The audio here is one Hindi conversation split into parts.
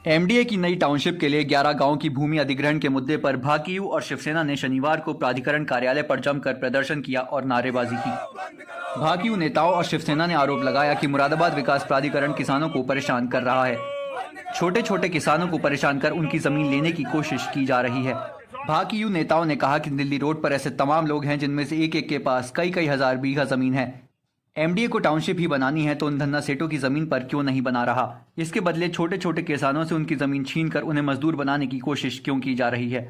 एमडीए की नई टाउनशिप के लिए 11 गांव की भूमि अधिग्रहण के मुद्दे पर भाकियू और शिवसेना ने शनिवार को प्राधिकरण कार्यालय पर जमकर प्रदर्शन किया और नारेबाजी की। भाकियू नेताओं और शिवसेना ने आरोप लगाया कि मुरादाबाद विकास प्राधिकरण किसानों को परेशान कर रहा है। छोटे छोटे किसानों को परेशान कर उनकी जमीन लेने की कोशिश की जा रही है। भाकियू नेताओं ने कहा कि दिल्ली रोड पर ऐसे तमाम लोग हैं जिनमें से एक एक के पास कई कई हजार बीघा जमीन है। एमडीए को टाउनशिप ही बनानी है तो उन धन्ना सेठों की जमीन पर क्यों नहीं बना रहा? इसके बदले छोटे छोटे किसानों से उनकी जमीन छीनकर उन्हें मजदूर बनाने की कोशिश क्यों की जा रही है?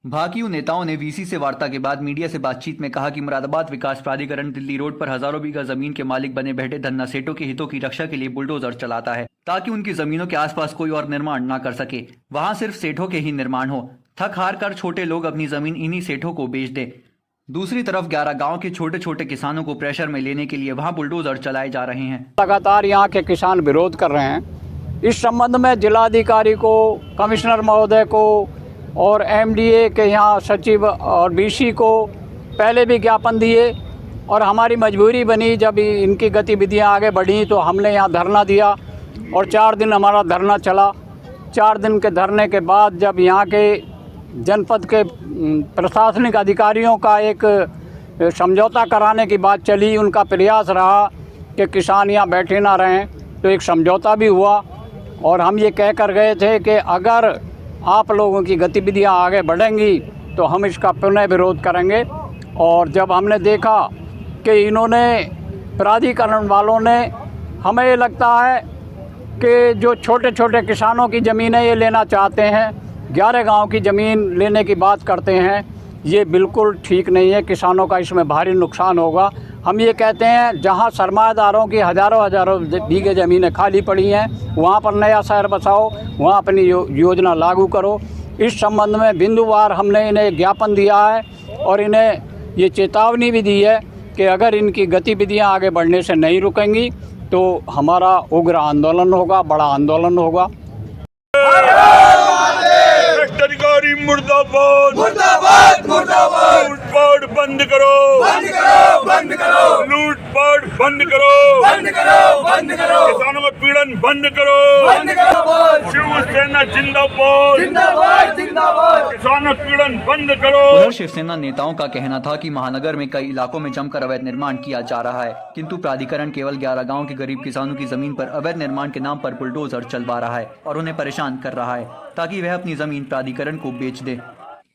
भाकियू नेताओं ने वीसी से वार्ता के बाद मीडिया से बातचीत में कहा कि मुरादाबाद विकास प्राधिकरण दिल्ली रोड पर हजारों बीघा जमीन के मालिक बने बैठे धन्ना सेठों के हितों की रक्षा के लिए बुलडोजर चलाता है ताकि उनकी जमीनों के आसपास कोई और निर्माण न कर सके। वहां सिर्फ सेठों के ही निर्माण हो। थक हार कर छोटे लोग अपनी जमीन इन्हीं सेठों को बेच दें। दूसरी तरफ 11 गांव के छोटे छोटे किसानों को प्रेशर में लेने के लिए वहां बुलडोजर चलाए जा रहे हैं। लगातार यहां के किसान विरोध कर रहे हैं। इस संबंध में जिलाधिकारी को, कमिश्नर महोदय को और एमडीए के यहां सचिव और बीसी को पहले भी ज्ञापन दिए और हमारी मजबूरी बनी। जब इनकी गतिविधियां आगे बढ़ी तो हमने यहां धरना दिया और 4 दिन हमारा धरना चला। 4 दिन के धरने के बाद जब यहाँ के जनपद के प्रशासनिक अधिकारियों का एक समझौता कराने की बात चली, उनका प्रयास रहा कि किसान यहाँ बैठे ना रहें, तो एक समझौता भी हुआ और हम ये कह कर गए थे कि अगर आप लोगों की गतिविधियाँ आगे बढ़ेंगी तो हम इसका पुनः विरोध करेंगे। और जब हमने देखा कि इन्होंने प्राधिकरण वालों ने, हमें ये लगता है कि जो छोटे छोटे किसानों की ज़मीनें ये लेना चाहते हैं, 11 गांव की ज़मीन लेने की बात करते हैं, ये बिल्कुल ठीक नहीं है। किसानों का इसमें भारी नुकसान होगा। हम ये कहते हैं जहां सरमाएदारों की हज़ारों बीघे ज़मीनें खाली पड़ी हैं, वहां पर नया शहर बसाओ, वहां अपनी योजना लागू करो। इस संबंध में बिंदुवार हमने इन्हें ज्ञापन दिया है और इन्हें ये चेतावनी भी दी है कि अगर इनकी गतिविधियाँ आगे बढ़ने से नहीं रुकेंगी तो हमारा उग्र आंदोलन होगा, बड़ा आंदोलन होगा। अधिकारी मुर्दाबाद मुर्दाबाद मुर्दाबाद। लूटपाट बंद करो, बंद करो, बंद करो। लूटपाट बंद करो, बंद करो, बंद करो। किसानों का पीड़न बंद करो, बंद करो। शिवसेना जिंदाबाद, जिंदाबाद, जिंदाबाद। किसानों का पीड़न बंद करो। उधर शिवसेना नेताओं का कहना था कि महानगर में कई इलाकों में जमकर अवैध निर्माण किया जा रहा है, किंतु प्राधिकरण केवल 11 गाँव के गरीब किसानों की जमीन पर अवैध निर्माण के नाम पर बुलडोजर चलवा रहा है और उन्हें परेशान कर रहा है ताकि वह अपनी जमीन प्राधिकरण को बेच दे।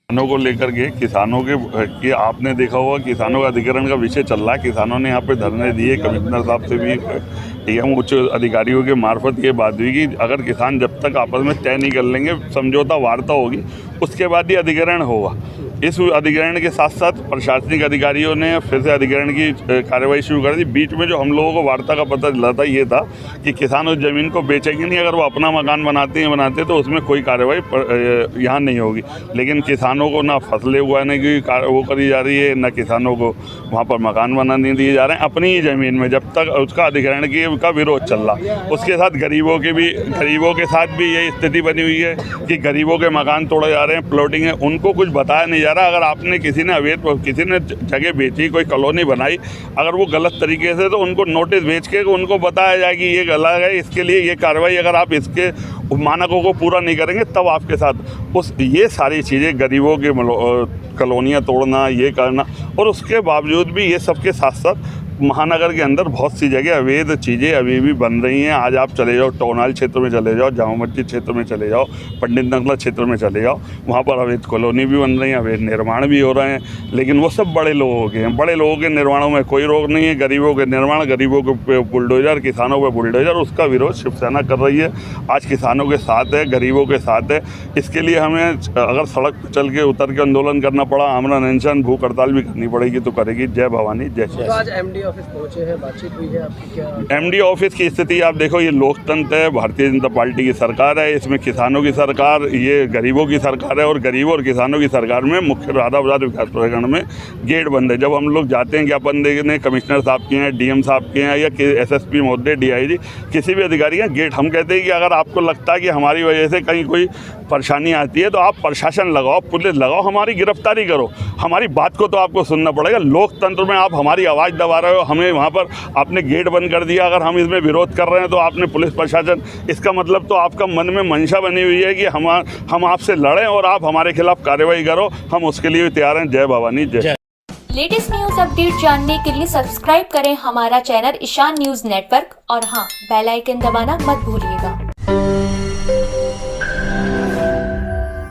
किसानों को लेकर के, किसानों के आपने देखा होगा किसानों का अधिग्रहण का विषय चल रहा है। किसानों ने यहाँ पे धरने दिए, कमिश्नर साहब से भी डीएम उच्च अधिकारियों के मार्फत ये बात हुई कि अगर किसान जब तक आपस में तय नहीं कर लेंगे, समझौता वार्ता होगी, उसके बाद ही अधिग्रहण होगा। इस अधिग्रहण के साथ साथ प्रशासनिक अधिकारियों ने फिर से अधिग्रहण की कार्रवाई शुरू कर दी। बीच में जो हम लोगों को वार्ता का पता चला था ये था कि किसान उस ज़मीन को बेचेंगे नहीं, अगर वो अपना मकान बनाते तो उसमें कोई कार्रवाई यहाँ नहीं होगी। लेकिन किसानों को ना फसलें उगाने की वो करी जा रही है, ना किसानों को वहाँ पर मकान बनाने दिए जा रहे हैं अपनी ही ज़मीन में, जब तक उसका अधिग्रहण का विरोध चल रहा। उसके साथ गरीबों के साथ भी यही स्थिति बनी हुई है कि गरीबों के मकान तोड़े जा रहे हैं, प्लॉटिंग है, उनको कुछ बताया नहीं जा रहा। अगर आपने किसी ने जगह बेची, कोई कॉलोनी बनाई, अगर वो गलत तरीके से, तो उनको नोटिस भेज के उनको बताया जाए कि ये गलत है, इसके लिए ये कार्रवाई, अगर आप इसके मानकों को पूरा नहीं करेंगे तब आपके साथ ये सारी चीज़ें, गरीबों के कॉलोनियाँ तोड़ना, ये करना, और उसके बावजूद भी ये सबके साथ साथ महानगर के अंदर बहुत सी जगह अवैध चीज़ें अभी भी बन रही हैं। आज आप चले जाओ, टोनाल क्षेत्र में चले जाओ, जामा मस्जिद क्षेत्र में चले जाओ, पंडित नगला क्षेत्र में चले जाओ, वहाँ पर अवैध कॉलोनी भी बन रही हैं, अवैध निर्माण भी हो रहे हैं। लेकिन वो सब बड़े लोगों के हैं। बड़े लोगों के निर्माणों में कोई रोक नहीं है। गरीबों के निर्माण, गरीबों के बुलडोजर, किसानों पर बुलडोजर, उसका विरोध शिवसेना कर रही है। आज किसानों के साथ है, गरीबों के साथ है। इसके लिए हमें अगर सड़क पर चल के उतर के आंदोलन करना पड़ा, आमरण अनशन, भूख हड़ताल भी करनी पड़ेगी तो करेगी। जय भवानी, जय श्री। आज एमडी ऑफिस पहुंचे हैं, बातचीत हुई है आपकी क्या? एमडी ऑफिस की स्थिति आप देखो, ये लोकतंत्र है, भारतीय जनता पार्टी की सरकार है, इसमें किसानों की सरकार, ये गरीबों की सरकार है, और गरीबों और किसानों की सरकार में मुख्य मुरादाबाद विकास प्राधिकरण में गेट बंद है। जब हम लोग जाते हैं ज्ञापन देने, कमिश्नर साहब के हैं, डीएम साहब के हैं, या एसएसपी महोदय, डीआईजी, किसी भी अधिकारी हैं, गेट हम कहते हैं कि अगर आपको लगता है कि हमारी वजह से कहीं कोई परेशानी आती है तो आप प्रशासन लगाओ, पुलिस लगाओ, हमारी गिरफ्तारी करो, हमारी बात को तो आपको सुनना पड़ेगा। लोकतंत्र में आप हमारी आवाज़ दबा रहे हो, हमें वहाँ पर आपने गेट बंद कर दिया। अगर हम इसमें विरोध कर रहे हैं तो आपने पुलिस प्रशासन, इसका मतलब तो आपका मन में मंशा बनी हुई है कि हम आपसे लड़ें और आप हमारे खिलाफ कार्रवाई करो। हम उसके लिए तैयार हैं। जय भवानी, जय। लेटेस्ट न्यूज अपडेट जानने के लिए सब्सक्राइब करें हमारा चैनल ईशान न्यूज नेटवर्क और हाँ, बेल आइकन दबाना मत भूलिएगा।